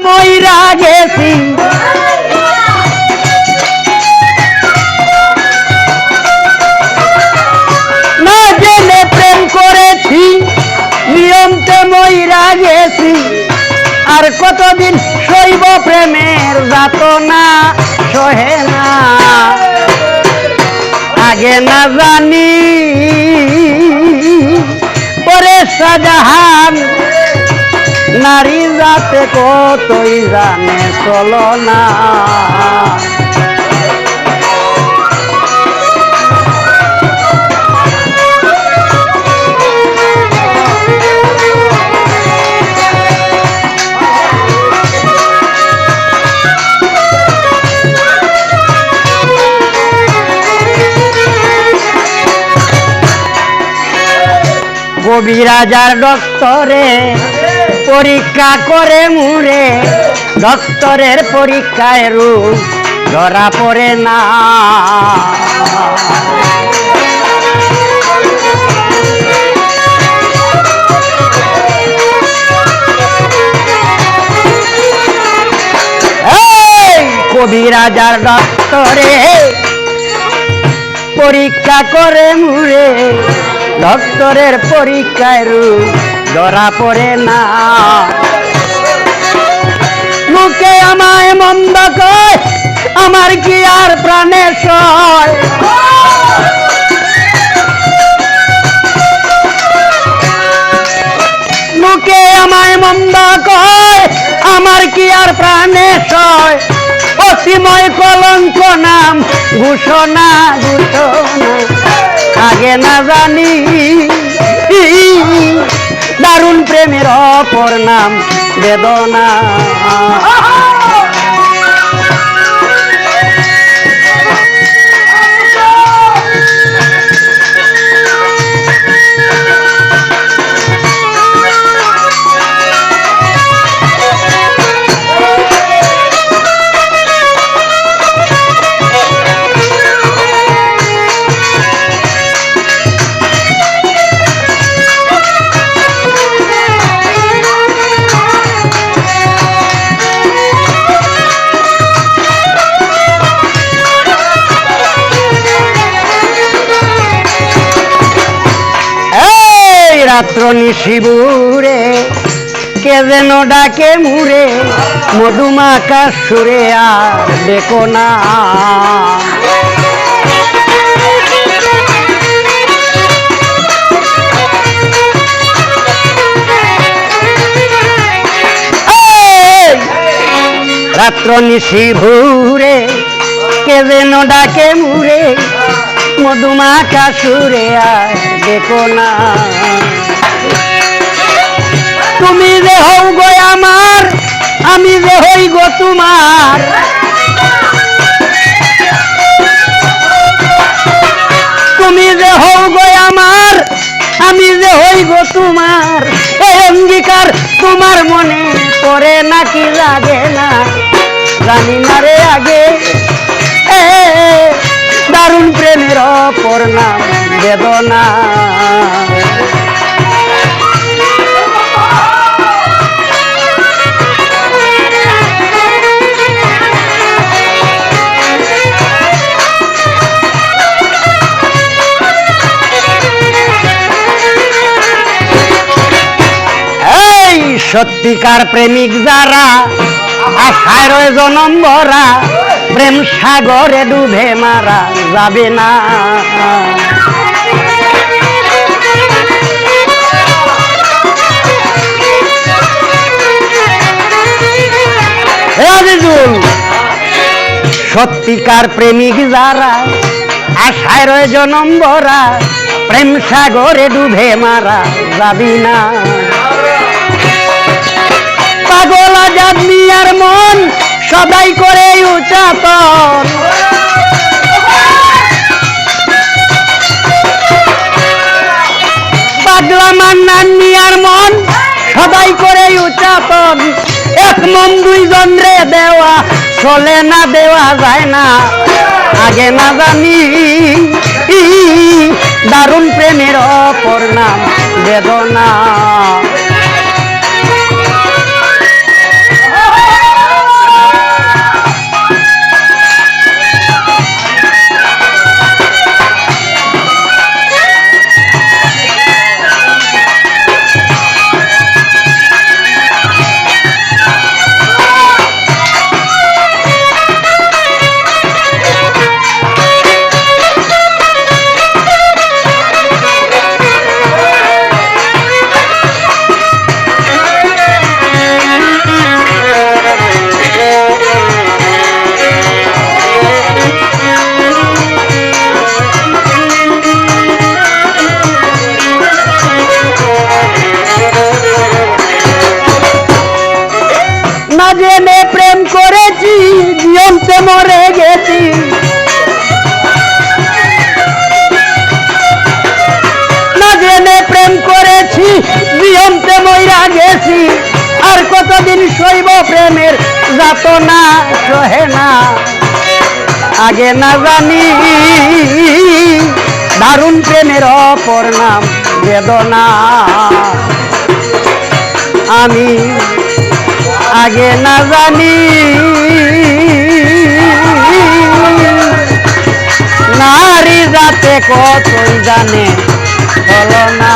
মইরা গেছি না জেনে প্রেম করেছি নিয়মতে মইরা গেছি আর কতদিন সইব প্রেমের যাতনা সহে না আগে না জানি পরে শাহজাহান নারী জাতে কতই জানে চলো না কবিরাজার ডক্টরে পরীক্ষা করে মুরে ডক্টরের পরীক্ষায় রূপ ধরা পড়ে না কবিরাজার ডক্টরে পরীক্ষা করে মুরে ডক্টরের পরীক্ষায় রূপ ধরা পড়ে না মুখে আমায় মন্দ কয় আমার কি আর প্রাণে সয় মুখে আমায় মন্দ কয় আমার কি আর প্রাণে সয় অসীময় কলঙ্ক নাম ঘোষণা ঘোষণা আগে না জানি দারুণ প্রেমের অপর নাম বেদনা রাত্র নিশিবুরে কে যেন ডাকে মুরে মধুমাকা সুরে আর দেখো না রাত্র নিশিবুরে কে যেন ডাকে মুরে মধুমাকা সুরে আর দেখো না তুমি যে হও গো আমার আমি যে হই গো তোমার তুমি যে হও গো আমার আমি যে হই গো তোমার এই অঙ্গীকার তোমার মনে পড়ে নাকি লাগে না জানি না রে আগে দারুণ প্রেমের অপর নাম বেদনা সত্যিকার প্রেমিক যারা আশায় রয়ে জনম ভরা প্রেম সাগরে ডুবে মারা যাবে না সত্যিকার প্রেমিক যারা আশায় রয়ে জনম ভরা প্রেম সাগরে ডুবে মারা যাবি না পাগল আজাদ মিয়ার মন সদাই করে উচাতন পাগলা মান্নান মিয়ার মন সদাই করে উচাতন এক মন দুইজন রে দেওয়া চলে না দেওয়া যায় না আগে না জানি দারুণ প্রেমের অপর নাম বেদনা জেনে প্রেম করেছি জীবনতে মরে গেছি না জেনে প্রেম করেছি জীবনতে মইরা গেছি আর কতদিন সইব প্রেমের যাতনা সহে না আগে না জানি দারুণ প্রেমের অপর নাম বেদনা আমি আগে না জানি নারী জাতে কতই জানে ছলনা